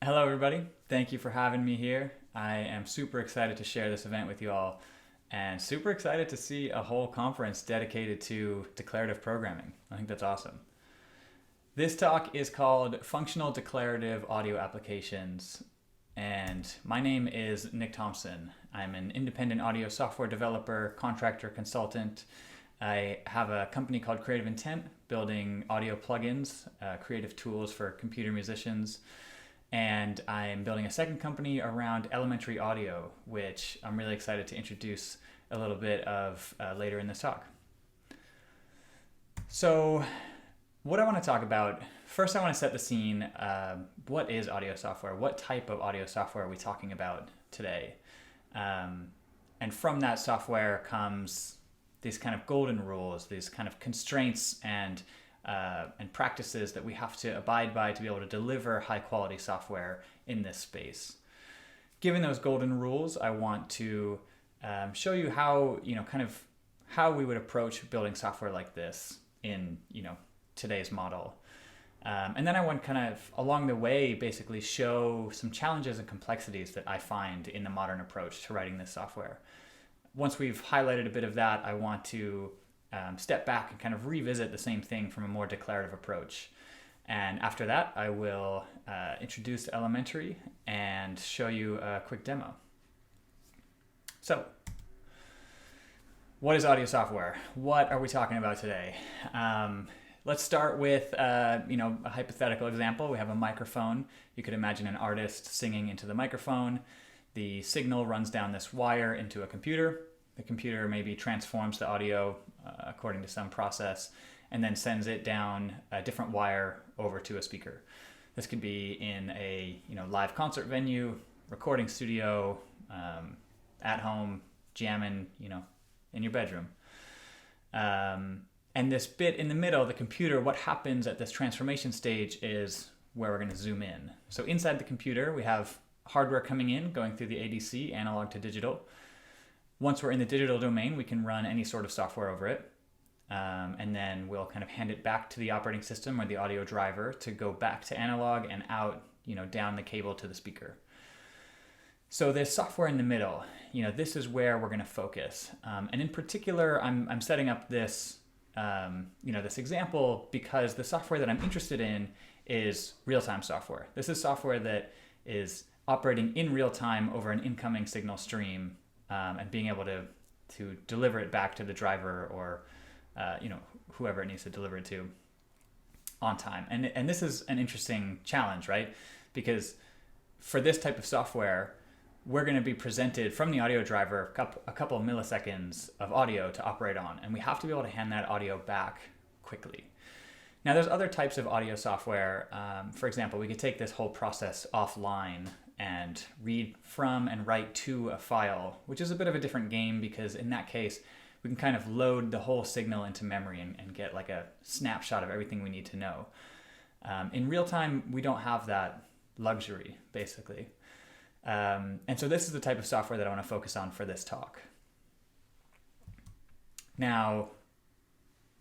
Hello, everybody. Thank you for having me here. I am super excited to share this event with you all and super excited to see a whole conference dedicated to declarative programming. I think that's awesome. This talk is called Functional Declarative Audio Applications, and my name is Nick Thompson. I'm an independent audio software developer, contractor, consultant. I have a company called Creative Intent, building audio plugins, creative tools for computer musicians. And I'm building a second company around elementary audio, which I'm really excited to introduce a little bit of later in this talk. So what I want to talk about, first I want to set the scene. What is audio software? What type of audio software are we talking about today? And from that software comes these kind of golden rules, these kind of constraints and practices that we have to abide by to be able to deliver high quality software in this space. Given those golden rules, I want to show you how, how we would approach building software like this in, today's model. And then I want kind of along the way, basically show some challenges and complexities that I find in the modern approach to writing this software. Once we've highlighted a bit of that, I want to step back and kind of revisit the same thing from a more declarative approach. And after that, I will introduce elementary and show you a quick demo. So, what is audio software? What are we talking about today? Let's start with a hypothetical example. We have a microphone. You could imagine an artist singing into the microphone. The signal runs down this wire into a computer. The computer maybe transforms the audio according to some process and then sends it down a different wire over to a speaker. This could be in a live concert venue, recording studio, at home, jamming, in your bedroom. And this bit in the middle, the computer, what happens at this transformation stage is where we're going to zoom in. So inside the computer, we have hardware coming in, going through the ADC, analog to digital. Once we're in the digital domain, we can run any sort of software over it. And then we'll kind of hand it back to the operating system or the audio driver to go back to analog and out, down the cable to the speaker. So this software in the middle, this is where we're going to focus. And in particular, I'm setting up this, this example because the software that I'm interested in is real-time software. This is software that is operating in real time over an incoming signal stream. And being able to deliver it back to the driver or whoever it needs to deliver it to on time. And this is an interesting challenge, right? Because for this type of software, we're going to be presented from the audio driver a couple of milliseconds of audio to operate on, and we have to be able to hand that audio back quickly. Now, there's other types of audio software. For example, we could take this whole process offline and read from and write to a file, which is a bit of a different game because in that case, we can kind of load the whole signal into memory and get like a snapshot of everything we need to know. In real time, we don't have that luxury, basically. And so this is the type of software that I want to focus on for this talk. Now,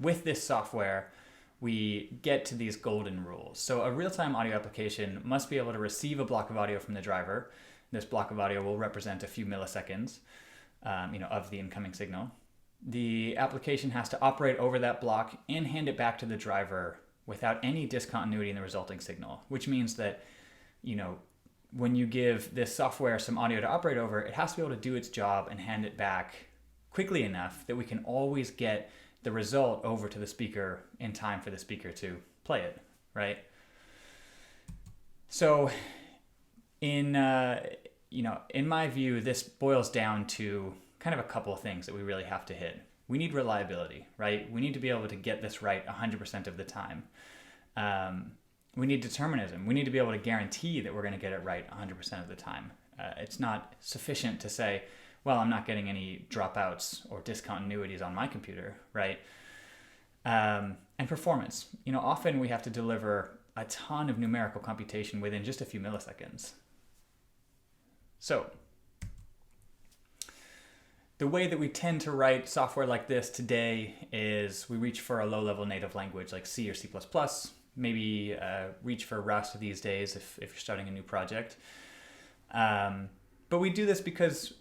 with this software, we get to these golden rules. So a real-time audio application must be able to receive a block of audio from the driver. This block of audio will represent a few milliseconds, of the incoming signal. The application has to operate over that block and hand it back to the driver without any discontinuity in the resulting signal, which means that, when you give this software some audio to operate over, it has to be able to do its job and hand it back quickly enough that we can always get the result over to the speaker in time for the speaker to play it, right? So in my view, this boils down to kind of a couple of things that we really have to hit. We need reliability, right? We need to be able to get this right 100% of the time. We need determinism. We need to be able to guarantee that we're going to get it right 100% of the time. It's not sufficient to say, well, I'm not getting any dropouts or discontinuities on my computer, right? And performance. Often we have to deliver a ton of numerical computation within just a few milliseconds. So, the way that we tend to write software like this today is we reach for a low-level native language like C or C++. maybe reach for Rust these days if you're starting a new project. But we do this because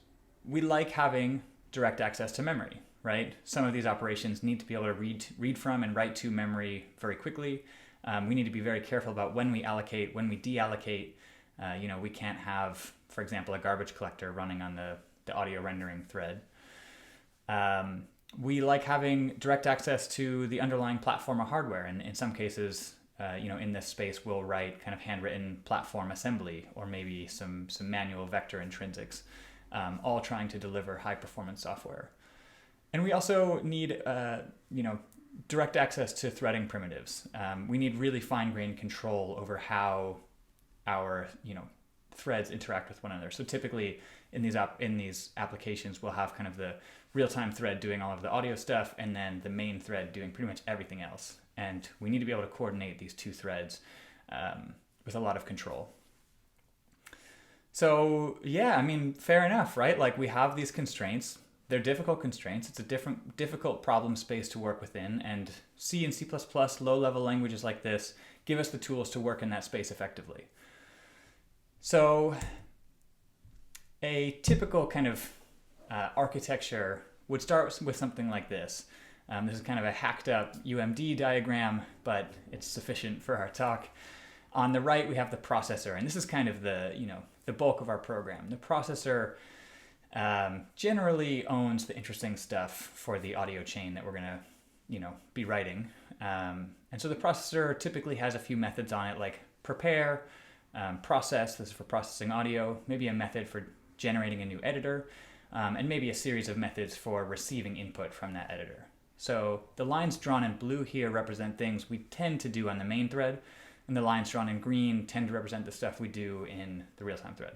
we like having direct access to memory, right? Some of these operations need to be able to read from and write to memory very quickly. We need to be very careful about when we allocate, when we deallocate. We can't have, for example, a garbage collector running on the audio rendering thread. We like having direct access to the underlying platform or hardware, and in some cases, in this space, we'll write kind of handwritten platform assembly or maybe some manual vector intrinsics, all trying to deliver high performance software. And we also need, direct access to threading primitives. We need really fine-grained control over how our, threads interact with one another. So typically in these applications, we'll have kind of the real-time thread doing all of the audio stuff and then the main thread doing pretty much everything else. And we need to be able to coordinate these two threads with a lot of control. So yeah, fair enough, right? Like we have these constraints. They're difficult constraints. It's a difficult problem space to work within, and C and C++, low-level languages like this, give us the tools to work in that space effectively. So a typical kind of architecture would start with something like this. This is kind of a hacked up UMD diagram, but it's sufficient for our talk. On the right, we have the processor, and this is kind of the bulk of our program. The processor generally owns the interesting stuff for the audio chain that we're going to, be writing. And so the processor typically has a few methods on it, like prepare, process, this is for processing audio, maybe a method for generating a new editor, and maybe a series of methods for receiving input from that editor. So the lines drawn in blue here represent things we tend to do on the main thread, and the lines drawn in green tend to represent the stuff we do in the real-time thread.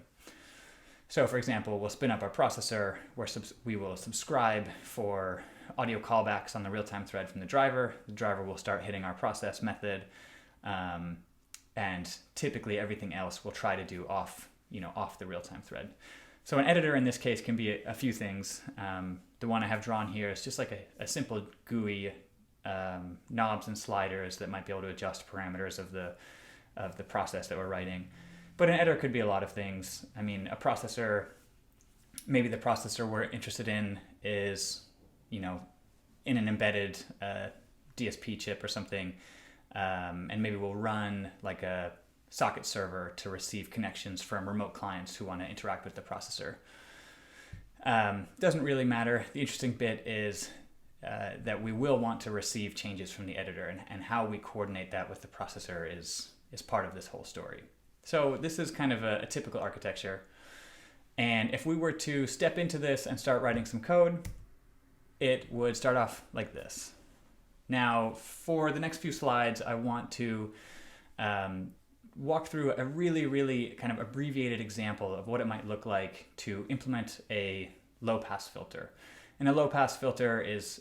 So for example, we'll spin up our processor where we will subscribe for audio callbacks on the real-time thread from the driver. The driver will start hitting our process method, and typically everything else we'll try to do off the real-time thread. So an editor in this case can be a few things. The one I have drawn here is just like a simple GUI, knobs and sliders that might be able to adjust parameters of the process that we're writing. But an editor could be a lot of things. A processor, maybe the processor we're interested in is, in an embedded DSP chip or something, and maybe we'll run like a socket server to receive connections from remote clients who want to interact with the processor. Doesn't really matter. The interesting bit is that we will want to receive changes from the editor, and how we coordinate that with the processor is part of this whole story. So this is kind of a typical architecture. And if we were to step into this and start writing some code, it would start off like this. Now, for the next few slides, I want to walk through a really, really kind of abbreviated example of what it might look like to implement a low-pass filter. And a low-pass filter is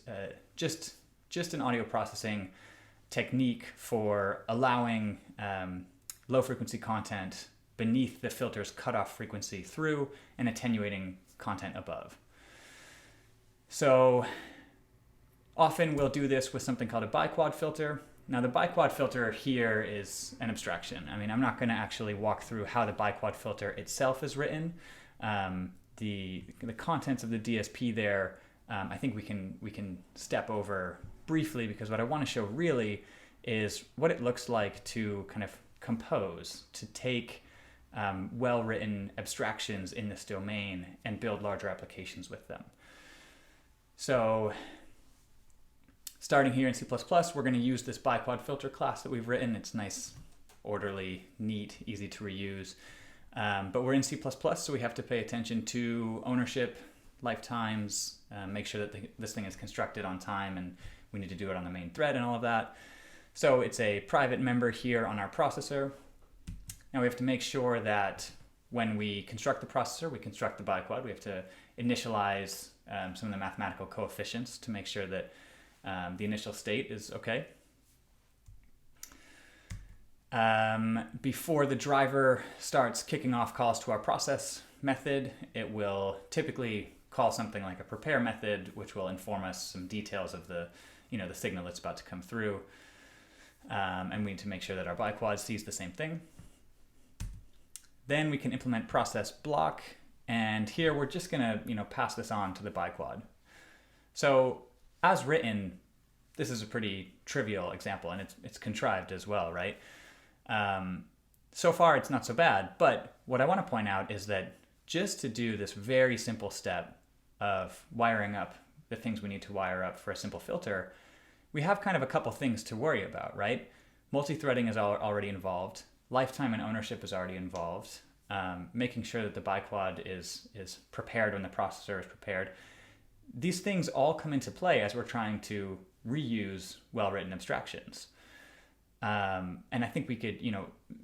just an audio processing technique for allowing low-frequency content beneath the filter's cutoff frequency through and attenuating content above. So often we'll do this with something called a biquad filter. Now the biquad filter here is an abstraction. I'm not going to actually walk through how the biquad filter itself is written. The contents of the DSP there, I think we can step over briefly, because what I want to show really is what it looks like to kind of compose, to take well-written abstractions in this domain and build larger applications with them. So starting here in C++, we're going to use this biquad filter class that we've written. It's nice, orderly, neat, easy to reuse. But we're in C++, so we have to pay attention to ownership, lifetimes, make sure that this thing is constructed on time, and we need to do it on the main thread and all of that. So it's a private member here on our processor. Now we have to make sure that when we construct the processor, we construct the biquad. We have to initialize some of the mathematical coefficients to make sure that the initial state is okay. Before the driver starts kicking off calls to our process method, it will typically call something like a prepare method, which will inform us some details of the signal that's about to come through. And we need to make sure that our biquad sees the same thing. Then we can implement process block. And here we're just going to pass this on to the biquad. So as written, this is a pretty trivial example, and it's contrived as well, right? So far, it's not so bad. But what I want to point out is that just to do this very simple step of wiring up the things we need to wire up for a simple filter, we have kind of a couple things to worry about, right? Multi-threading is already involved. Lifetime and ownership is already involved. Making sure that the biquad is prepared when the processor is prepared. These things all come into play as we're trying to reuse well-written abstractions. And I think we could,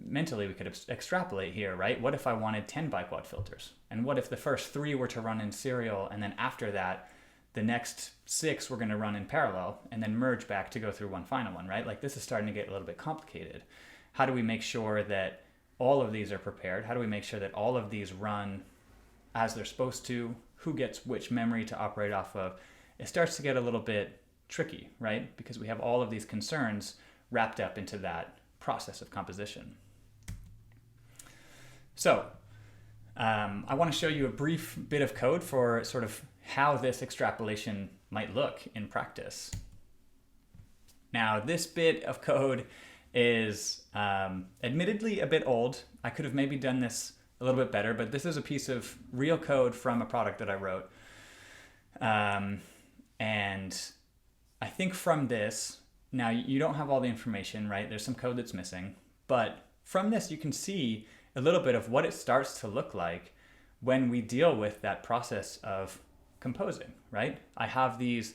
mentally we could extrapolate here, right? What if I wanted 10 biquad filters? And what if the first 3 were to run in serial, and then after that, the next 6 were going to run in parallel, and then merge back to go through one final one, right? Like, this is starting to get a little bit complicated. How do we make sure that all of these are prepared? How do we make sure that all of these run as they're supposed to? Who gets which memory to operate off of? It starts to get a little bit tricky, right? Because we have all of these concerns wrapped up into that process of composition. So I want to show you a brief bit of code for sort of how this extrapolation might look in practice. Now, this bit of code is admittedly a bit old. I could have maybe done this a little bit better, but this is a piece of real code from a product that I wrote. And I think from this, now you don't have all the information, right? There's some code that's missing, but from this you can see a little bit of what it starts to look like when we deal with that process of composing, right? I have these,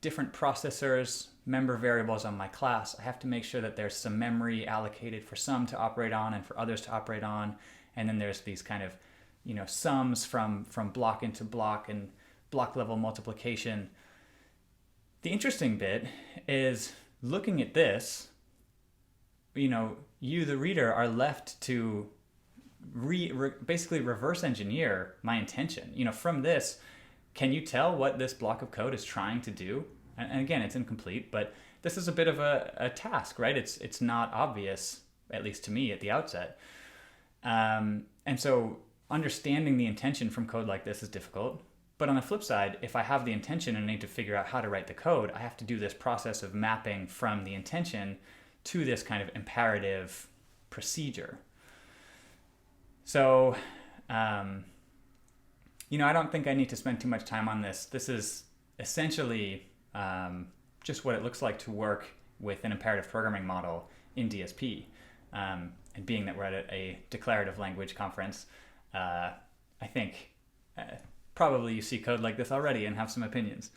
different processors, member variables on my class. I have to make sure that there's some memory allocated for some to operate on and for others to operate on. And then there's these kind of, sums from block into block and block level multiplication. The interesting bit is looking at this, you, the reader, are left to basically reverse engineer my intention. From this, can you tell what this block of code is trying to do? And again, it's incomplete, but this is a bit of a task, right? It's not obvious, at least to me at the outset. And so understanding the intention from code like this is difficult. But on the flip side, if I have the intention and I need to figure out how to write the code, I have to do this process of mapping from the intention to this kind of imperative procedure. So, I don't think I need to spend too much time on this. This is essentially just what it looks like to work with an imperative programming model in DSP. And being that we're at a declarative language conference, I think probably you see code like this already and have some opinions.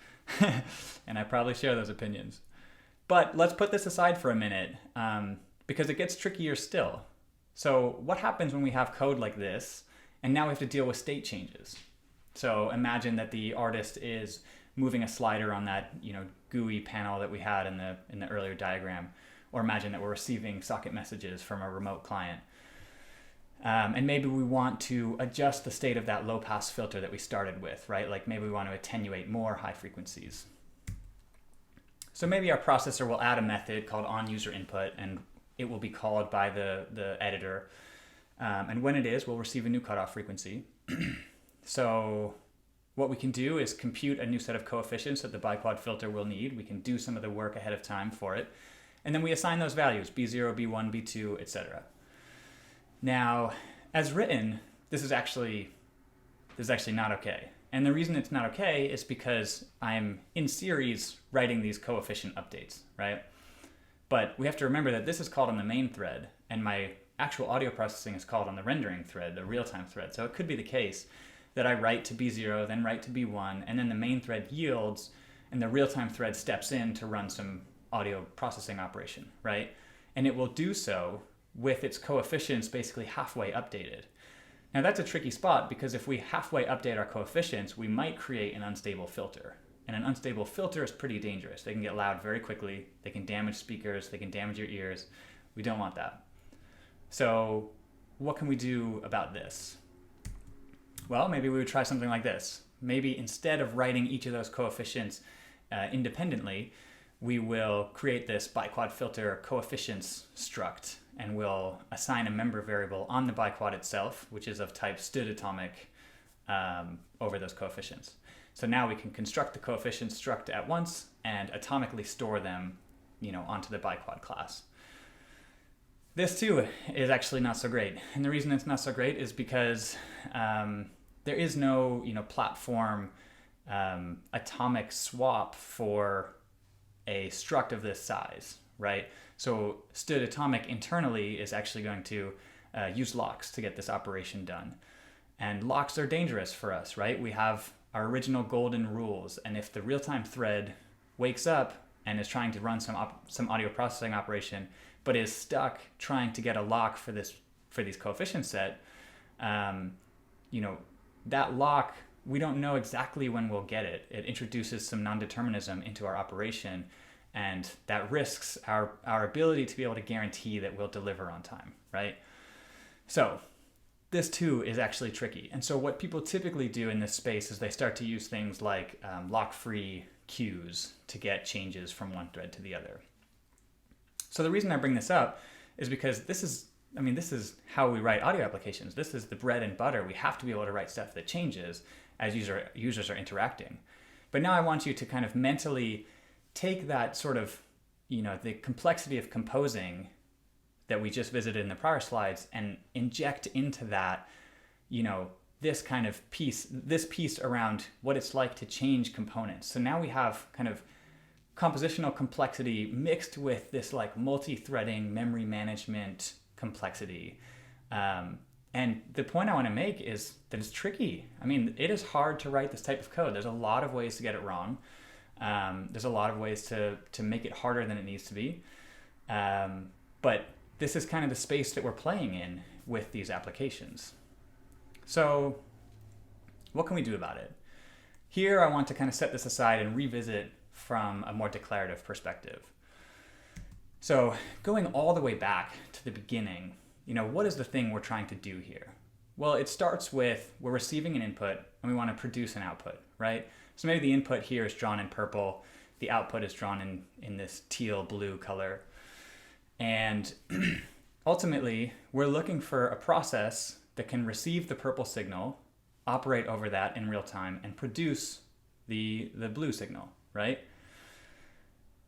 And I probably share those opinions. But let's put this aside for a minute because it gets trickier still. So what happens when we have code like this and now we have to deal with state changes? So imagine that the artist is moving a slider on that GUI panel that we had in the earlier diagram, or imagine that we're receiving socket messages from a remote client. And maybe we want to adjust the state of that low pass filter that we started with, right? Like maybe we want to attenuate more high frequencies. So maybe our processor will add a method called onUserInput, and it will be called by the editor. And when it is, we'll receive a new cutoff frequency. So what we can do is compute a new set of coefficients that the biquad filter will need. We can do some of the work ahead of time for it. And then we assign those values, B0, B1, B2, etc. Now, as written, this is actually not okay. And the reason it's not okay is because I'm in series writing these coefficient updates, right? But we have to remember that this is called on the main thread, and my actual audio processing is called on the rendering thread, the real-time thread. So it could be the case that I write to B0, then write to B1, and then the main thread yields, and the real-time thread steps in to run some audio processing operation, right? And it will do so with its coefficients basically halfway updated. Now that's a tricky spot because if we halfway update our coefficients, we might create an unstable filter. And an unstable filter is pretty dangerous. They can get loud very quickly. They can damage speakers. They can damage your ears. We don't want that. So what can we do about this? Well, maybe we would try something like this. Maybe instead of writing each of those coefficients independently, we will create this biquad filter coefficients struct, and we'll assign a member variable on the biquad itself, which is of type stood atomic, over those coefficients. So now we can construct the coefficients struct at once and atomically store them, onto the biquad class. This too is actually not so great, and the reason it's not so great is because there is no, platform atomic swap for a struct of this size, right? So stood atomic internally is actually going to use locks to get this operation done. And locks are dangerous for us, right? We have our original golden rules, and if the real-time thread wakes up and is trying to run some audio processing operation, but is stuck trying to get a lock for these coefficient set, that lock, we don't know exactly when we'll get it. It introduces some non-determinism into our operation, and that risks our ability to be able to guarantee that we'll deliver on time, right? So this too is actually tricky. And so what people typically do in this space is they start to use things like lock-free queues to get changes from one thread to the other. So the reason I bring this up is because this is how we write audio applications. This is the bread and butter. We have to be able to write stuff that changes as users are interacting. But now I want you to kind of mentally take that sort of, the complexity of composing that we just visited in the prior slides and inject into that, this kind of this piece around what it's like to change components. So now we have kind of compositional complexity mixed with this like multi-threading memory management complexity. And the point I want to make is that it's tricky. It is hard to write this type of code. There's a lot of ways to get it wrong. There's a lot of ways to make it harder than it needs to be. But this is kind of the space that we're playing in with these applications. So what can we do about it? Here I want to kind of set this aside and revisit from a more declarative perspective. So going all the way back to the beginning, what is the thing we're trying to do here? Well, it starts with we're receiving an input and we want to produce an output, right? So maybe the input here is drawn in purple, the output is drawn in this teal blue color. And ultimately, we're looking for a process that can receive the purple signal, operate over that in real time, and produce the blue signal, right?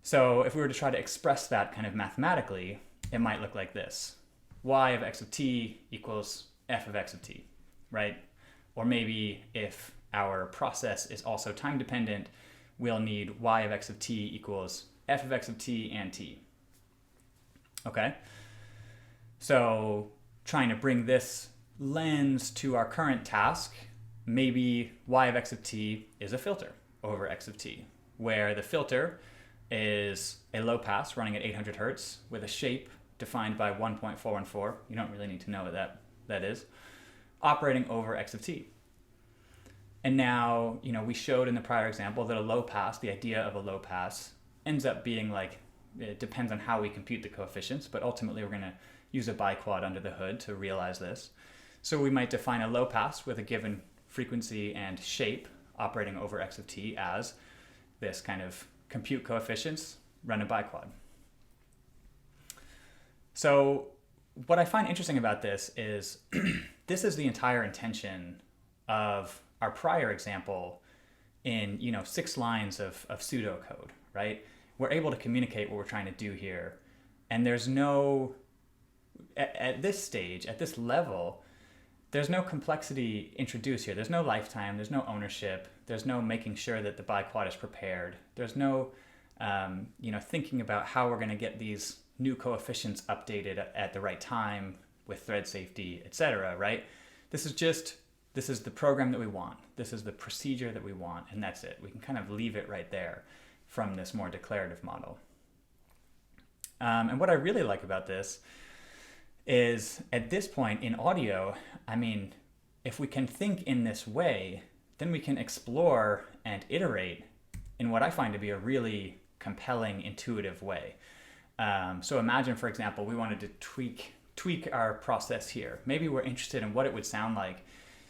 So if we were to try to express that kind of mathematically, it might look like this. Y of x of t equals f of x of t, right? Or maybe if our process is also time dependent, we'll need y of x of t equals f of x of t and t. Okay? So trying to bring this lens to our current task, maybe y of x of t is a filter over x of t, where the filter is a low pass running at 800 hertz with a shape defined by 1.414. You don't really need to know what that is, operating over x of t. And now, we showed in the prior example that a low pass, the idea of a low pass, ends up being like, it depends on how we compute the coefficients, but ultimately we're going to use a biquad under the hood to realize this. So we might define a low pass with a given frequency and shape operating over x of t as this kind of compute coefficients, run a biquad. So what I find interesting about this is this is the entire intention of our prior example in 6 lines of pseudocode, right? We're able to communicate what we're trying to do here. And there's no, at this stage, at this level, there's no complexity introduced here. There's no lifetime, there's no ownership, there's no making sure that the biquad is prepared. There's no, thinking about how we're going to get these new coefficients updated at the right time with thread safety, etc., right? This is the program that we want. This is the procedure that we want, and that's it. We can kind of leave it right there from this more declarative model. And what I really like about this is at this point in audio, if we can think in this way, then we can explore and iterate in what I find to be a really compelling, intuitive way. So imagine, for example, we wanted to tweak our process here. Maybe we're interested in what it would sound like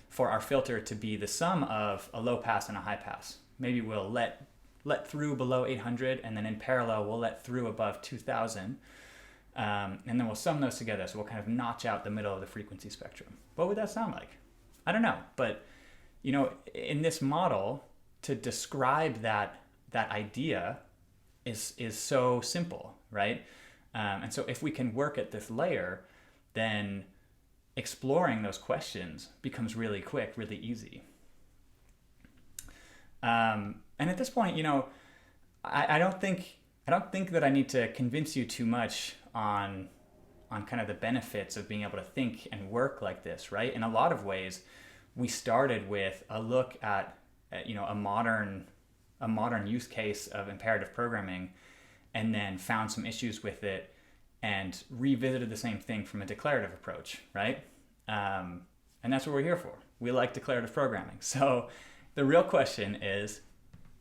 for our filter to be the sum of a low pass and a high pass. Maybe we'll let let through below 800, and then in parallel, we'll let through above 2000. And then we'll sum those together. So we'll kind of notch out the middle of the frequency spectrum. What would that sound like? I don't know. But, in this model, to describe that idea is so simple, right? And so if we can work at this layer, then exploring those questions becomes really quick, really easy. And at this point, I don't think that I need to convince you too much on kind of the benefits of being able to think and work like this, right? In a lot of ways, we started with a look at a modern use case of imperative programming, and then found some issues with it and revisited the same thing from a declarative approach, right? And that's what we're here for. We like declarative programming. So the real question is,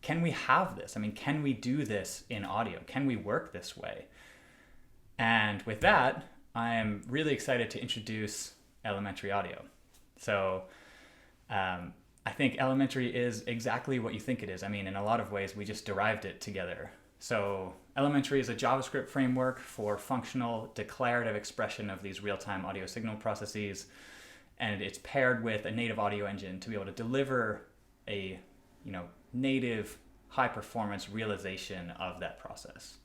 can we have this? I mean, can we do this in audio? Can we work this way? And with that, I am really excited to introduce elementary audio. So I think elementary is exactly what you think it is. I mean, in a lot of ways, we just derived it together. So elementary is a JavaScript framework for functional declarative expression of these real-time audio signal processes. And it's paired with a native audio engine to be able to deliver a native high-performance realization of that process.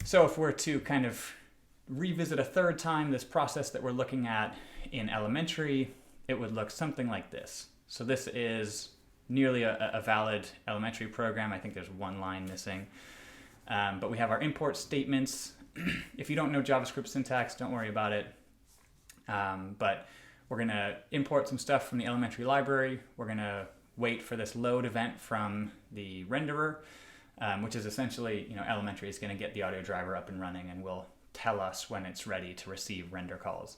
So if we're to kind of revisit a third time this process that we're looking at in elementary, it would look something like this. So this is nearly a valid elementary program. I think there's one line missing. But we have our import statements. If you don't know JavaScript syntax, don't worry about it. But we're going to import some stuff from the elementary library. We're going to wait for this load event from the renderer, which is essentially, elementary is going to get the audio driver up and running and will tell us when it's ready to receive render calls.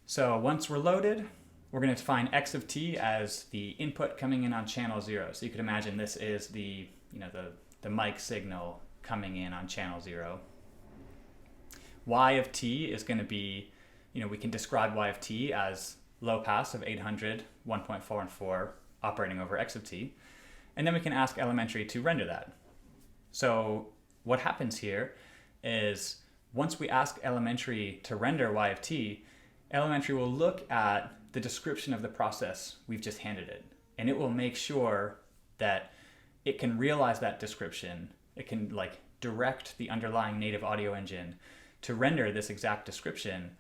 So once we're loaded, we're going to define x of t as the input coming in on channel 0. So you could imagine this is the mic signal coming in on channel 0. Y of t is going to be, we can describe y of t as low pass of 800, 1.4 and 4 operating over x of t. And then we can ask elementary to render that. So what happens here is once we ask elementary to render y of t, elementary will look at the description of the process we've just handed it. And it will make sure that it can realize that description. It can direct the underlying native audio engine to render this exact description,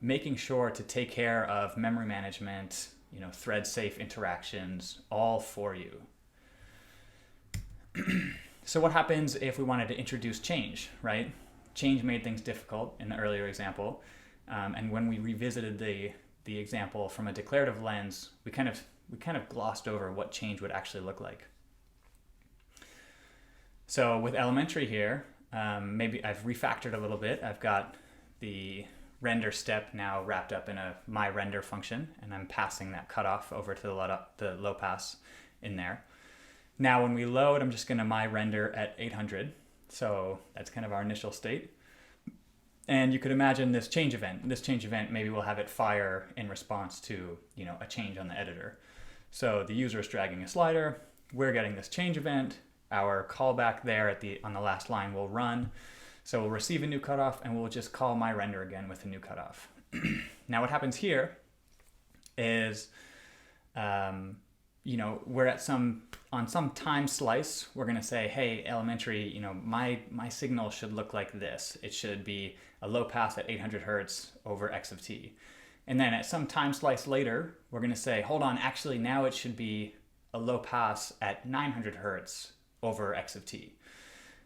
making sure to take care of memory management, thread safe interactions, all for you. So what happens if we wanted to introduce change, right? Change made things difficult in the earlier example. And when we revisited the example from a declarative lens, we kind of glossed over what change would actually look like. So with elementary here, maybe I've refactored a little bit. I've got the render step now wrapped up in a my render function, and I'm passing that cutoff over to the low pass in there. Now when we load, I'm just going to my render at 800. So that's kind of our initial state. And you could imagine this change event. This change event, maybe we'll have it fire in response to, a change on the editor. So the user is dragging a slider. We're getting this change event. Our callback there on the last line will run. So we'll receive a new cutoff, and we'll just call my render again with a new cutoff. Now what happens here is, we're on some time slice, we're going to say, hey, elementary, my signal should look like this. It should be a low pass at 800 hertz over x of t. And then at some time slice later, we're going to say, hold on, actually now it should be a low pass at 900 hertz over x of t.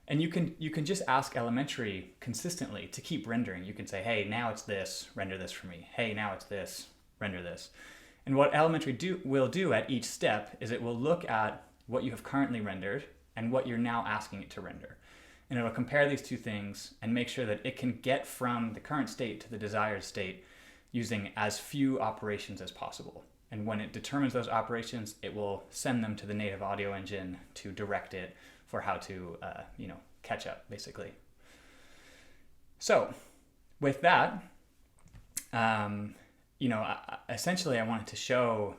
And you can just ask elementary consistently to keep rendering. You can say, hey, now it's this, render this for me. Hey, now it's this, render this. And what elementary will do at each step is it will look at what you have currently rendered and what you're now asking it to render. And it'll compare these two things and make sure that it can get from the current state to the desired state using as few operations as possible. And when it determines those operations, it will send them to the native audio engine to direct it for how to, catch up, basically. So with that, essentially I wanted to show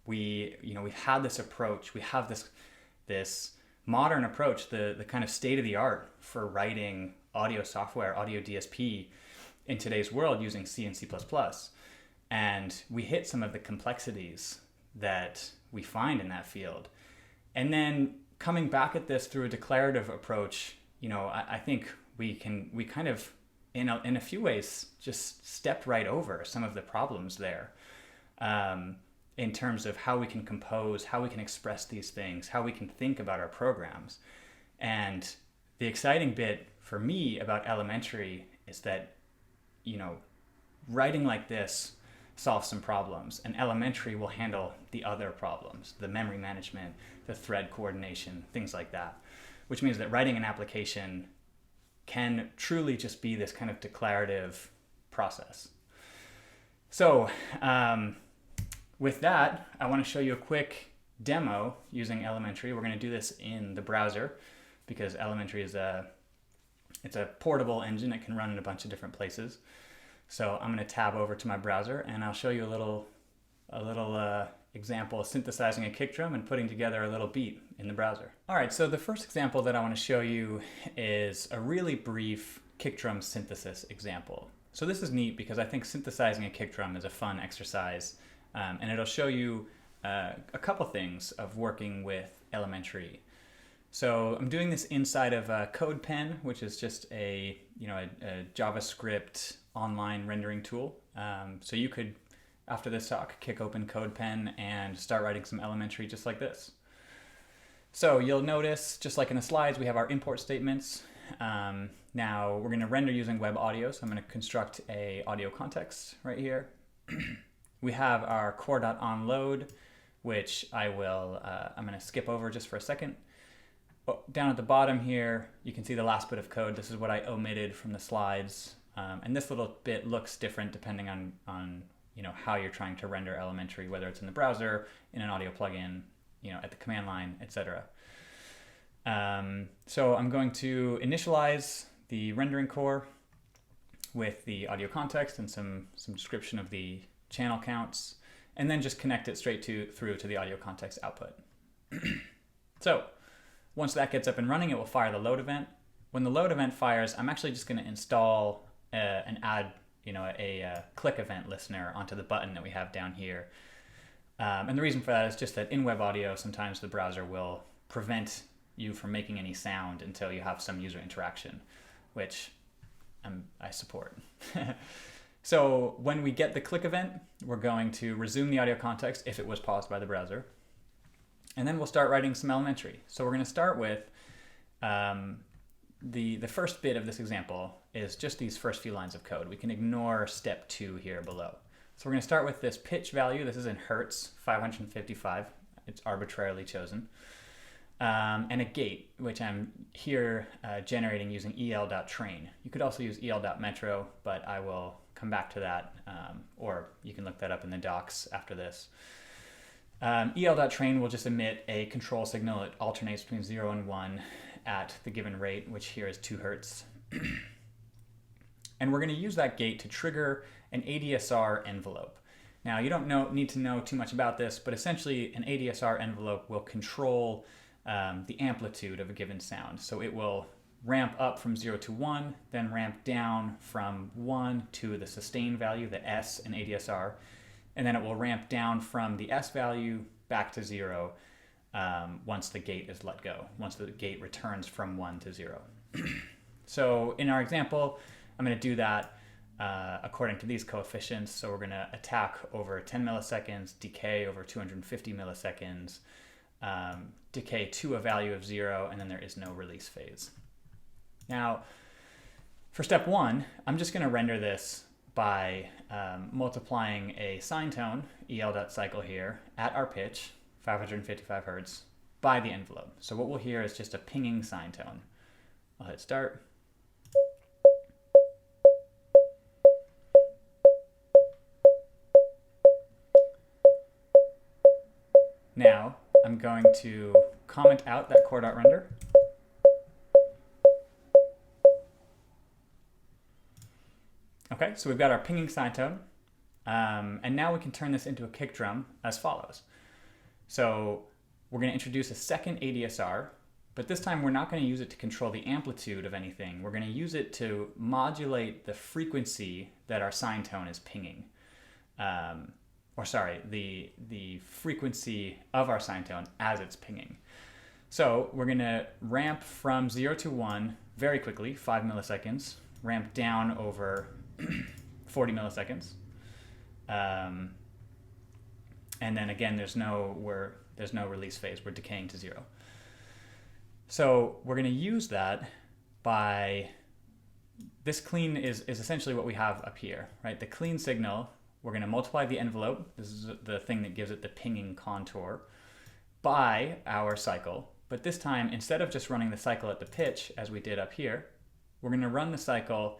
we've had this approach, we have this this modern approach, the kind of state of the art for writing audio software, audio DSP in today's world using C and C++. And we hit some of the complexities that we find in that field. And then coming back at this through a declarative approach, I think we kind of, in a few ways, just stepped right over some of the problems there, in terms of how we can compose, how we can express these things, how we can think about our programs. And the exciting bit for me about elementary is that, writing like this solves some problems, and elementary will handle the other problems, the memory management, the thread coordination, things like that, which means that writing an application can truly just be this kind of declarative process. So with that, I want to show you a quick demo using elementary. We're going to do this in the browser because elementary is it's a portable engine. It can run in a bunch of different places. So I'm going to tab over to my browser and I'll show you a little example of synthesizing a kick drum and putting together a little beat in the browser. All right, so the first example that I want to show you is a really brief kick drum synthesis example. So this is neat because I think synthesizing a kick drum is a fun exercise, and it'll show you a couple things of working with elementary. So I'm doing this inside of CodePen, which is just a JavaScript online rendering tool. So you could, after this talk, kick open CodePen and start writing some elementary just like this. So you'll notice, just like in the slides, we have our import statements. Now we're going to render using web audio, so I'm going to construct a audio context right here. We have our core.onload, which I'm going to skip over just for a second. Down at the bottom here, you can see the last bit of code. This is what I omitted from the slides. And this little bit looks different depending on how you're trying to render elementary, whether it's in the browser, in an audio plugin, at the command line, etc. So I'm going to initialize the rendering core with the audio context and some description of the channel counts, and then just connect it straight through to the audio context output. So once that gets up and running, it will fire the load event. When the load event fires, I'm actually just going to install and add a click event listener onto the button that we have down here. And the reason for that is just that in web audio, sometimes the browser will prevent you from making any sound until you have some user interaction, which I support. So when we get the click event, we're going to resume the audio context if it was paused by the browser. And then we'll start writing some elementary. So we're going to start with the first bit of this example is just these first few lines of code. We can ignore step 2 here below. So we're going to start with this pitch value. This is in Hertz, 555. It's arbitrarily chosen. And a gate, which I'm here generating using el.train. You could also use el.metro, but I will come back to that, or you can look that up in the docs after this. El.train will just emit a control signal. It alternates between 0 and 1 at the given rate, which here is 2 Hertz. And we're going to use that gate to trigger an ADSR envelope. Now, you don't need to know too much about this, but essentially an ADSR envelope will control the amplitude of a given sound. So it will ramp up from 0 to 1, then ramp down from 1 to the sustain value, the S in ADSR, and then it will ramp down from the S value back to 0 once the gate is let go, once the gate returns from 1 to 0. So in our example, I'm going to do that according to these coefficients. So we're going to attack over 10 milliseconds, decay over 250 milliseconds, decay to a value of 0, and then there is no release phase. Now, for step 1, I'm just going to render this by multiplying a sine tone, el.cycle here, at our pitch, 555 Hertz, by the envelope. So what we'll hear is just a pinging sine tone. I'll hit start. Now, I'm going to comment out that core.render. Okay, so we've got our pinging sine tone, and now we can turn this into a kick drum as follows. So we're going to introduce a second ADSR, but this time we're not going to use it to control the amplitude of anything. We're going to use it to modulate the frequency that our sine tone is pinging. The frequency of our sine tone as it's pinging. So we're going to ramp from 0 to 1 very quickly, 5 milliseconds, ramp down over 40 milliseconds. And then again, there's no release phase. We're decaying to 0. So we're going to use that by, this clean is essentially what we have up here, right? The clean signal, we're going to multiply the envelope, this is the thing that gives it the pinging contour, by our cycle. But this time, instead of just running the cycle at the pitch, as we did up here, we're going to run the cycle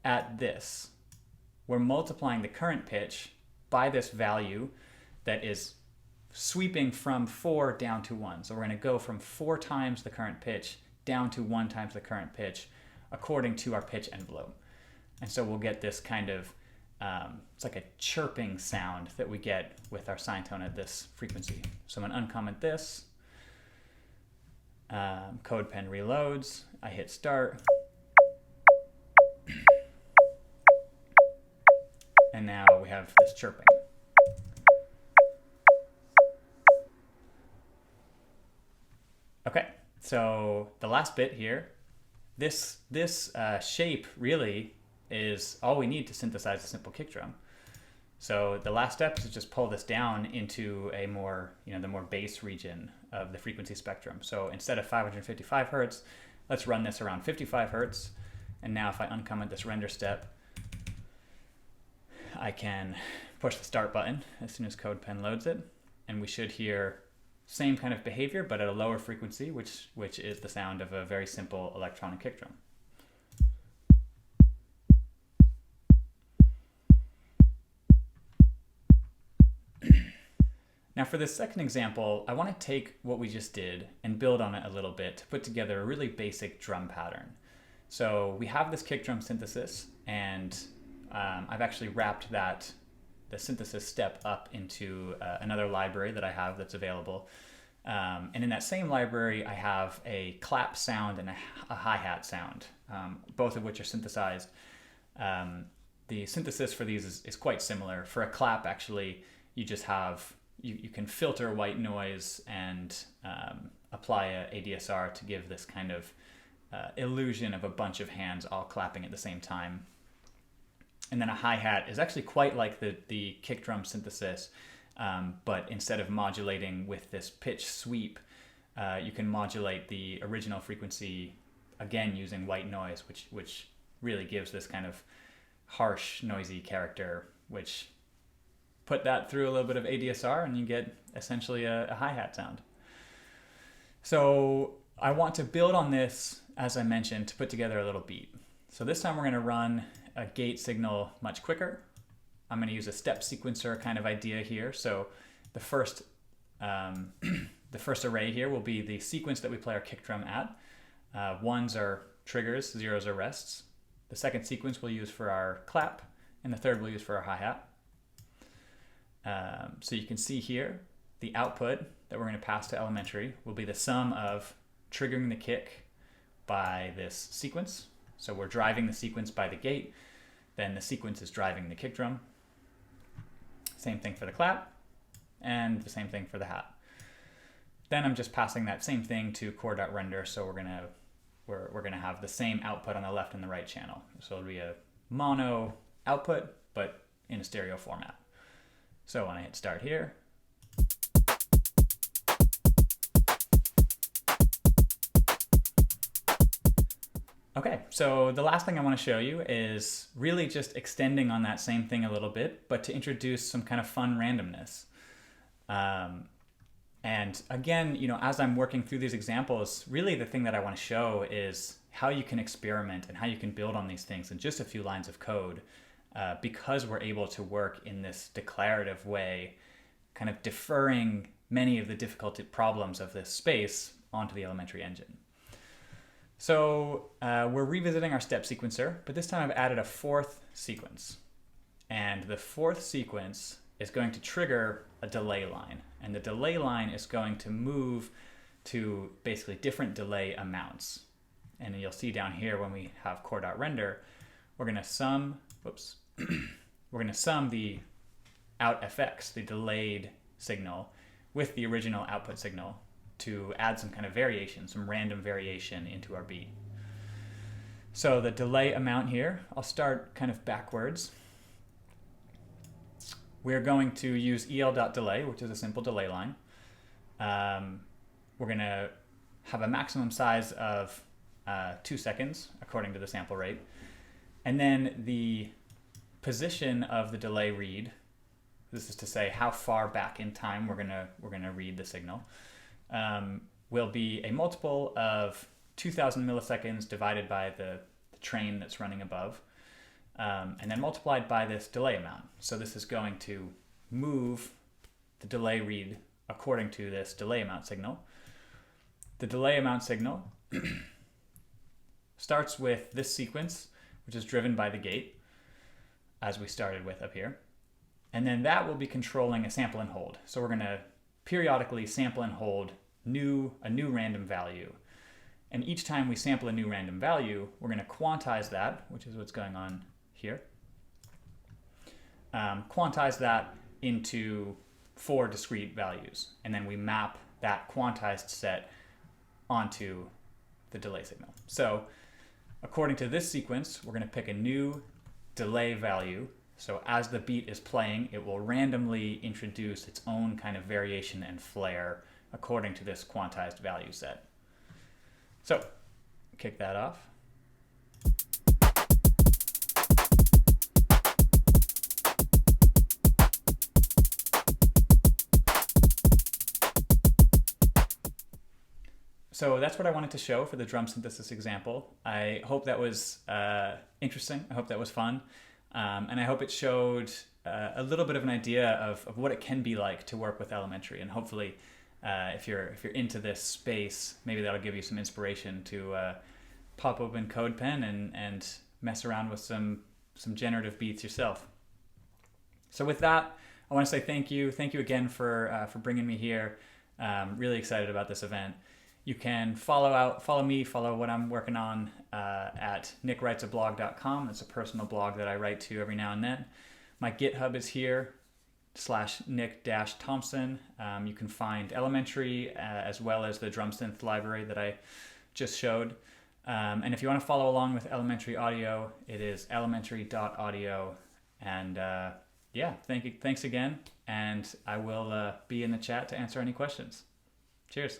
at this. We're multiplying the current pitch by this value that is sweeping from 4 down to 1. So we're going to go from 4 times the current pitch down to 1 times the current pitch according to our pitch envelope. And so we'll get this kind of, it's like a chirping sound that we get with our sine tone at this frequency. So I'm going to uncomment this. CodePen reloads. I hit start. And now we have this chirping. Okay, so the last bit here, this shape really is all we need to synthesize a simple kick drum. So the last step is to just pull this down into a more, the more bass region of the frequency spectrum. So instead of 555 hertz, let's run this around 55 hertz. And now if I uncomment this render step, I can push the start button as soon as CodePen loads it. And we should hear same kind of behavior, but at a lower frequency, which is the sound of a very simple electronic kick drum. Now for this second example, I want to take what we just did and build on it a little bit to put together a really basic drum pattern. So we have this kick drum synthesis, and I've actually wrapped the synthesis step up into another library that I have that's available. And in that same library, I have a clap sound and a hi-hat sound, both of which are synthesized. The synthesis for these is quite similar. For a clap, actually, you just have, you can filter white noise and apply a ADSR to give this kind of illusion of a bunch of hands all clapping at the same time. And then a hi-hat is actually quite like the kick drum synthesis, but instead of modulating with this pitch sweep, you can modulate the original frequency again using white noise, which really gives this kind of harsh, noisy character, which put that through a little bit of ADSR and you get essentially a hi-hat sound. So I want to build on this, as I mentioned, to put together a little beat. So this time we're going to run a gate signal much quicker. I'm going to use a step sequencer kind of idea here. So the first array here will be the sequence that we play our kick drum at. Ones are triggers, zeros are rests. The second sequence we'll use for our clap, and the third we'll use for our hi-hat. So you can see here, the output that we're going to pass to elementary will be the sum of triggering the kick by this sequence. So we're driving the sequence by the gate, then the sequence is driving the kick drum. Same thing for the clap, and the same thing for the hat. Then I'm just passing that same thing to core.render, so we're gonna have the same output on the left and the right channel. So it'll be a mono output, but in a stereo format. So when I hit start here, okay, so the last thing I want to show you is really just extending on that same thing a little bit, but to introduce some kind of fun randomness. And again, as I'm working through these examples, really the thing that I want to show is how you can experiment and how you can build on these things in just a few lines of code, because we're able to work in this declarative way, kind of deferring many of the difficult problems of this space onto the elementary engine. So we're revisiting our step sequencer, but this time I've added a fourth sequence. And the fourth sequence is going to trigger a delay line. And the delay line is going to move to basically different delay amounts. And you'll see down here when we have core.render, we're going to sum, we're going to sum the out FX, the delayed signal, with the original output signal to add some kind of variation, some random variation into our beat. So the delay amount here, I'll start kind of backwards. We're going to use el.delay, which is a simple delay line. We're going to have a maximum size of 2 seconds according to the sample rate. And then the position of the delay read, this is to say how far back in time we're gonna read the signal, will be a multiple of 2000 milliseconds divided by the train that's running above, and then multiplied by this delay amount. So this is going to move the delay read according to this delay amount signal. The delay amount signal starts with this sequence, which is driven by the gate, as we started with up here. And then that will be controlling a sample and hold. So we're going to periodically sample and hold a new random value. And each time we sample a new random value, we're going to quantize that, which is what's going on here. Quantize that into 4 discrete values. And then we map that quantized set onto the delay signal. So according to this sequence, we're going to pick a new delay value. So as the beat is playing, it will randomly introduce its own kind of variation and flare according to this quantized value set. So kick that off. So that's what I wanted to show for the drum synthesis example. I hope that was interesting. I hope that was fun. And I hope it showed a little bit of an idea of what it can be like to work with elementary. And hopefully, if you're into this space, maybe that'll give you some inspiration to pop open CodePen and mess around with some generative beats yourself. So with that, I want to say thank you. Thank you again for bringing me here. Really excited about this event. You can follow me, follow what I'm working on at nickwritesablog.com. It's a personal blog that I write to every now and then. My GitHub is here, /Nick-Thompson. You can find elementary as well as the drum synth library that I just showed. And if you want to follow along with elementary audio, it is elementary.audio. And yeah, thanks again. And I will be in the chat to answer any questions. Cheers.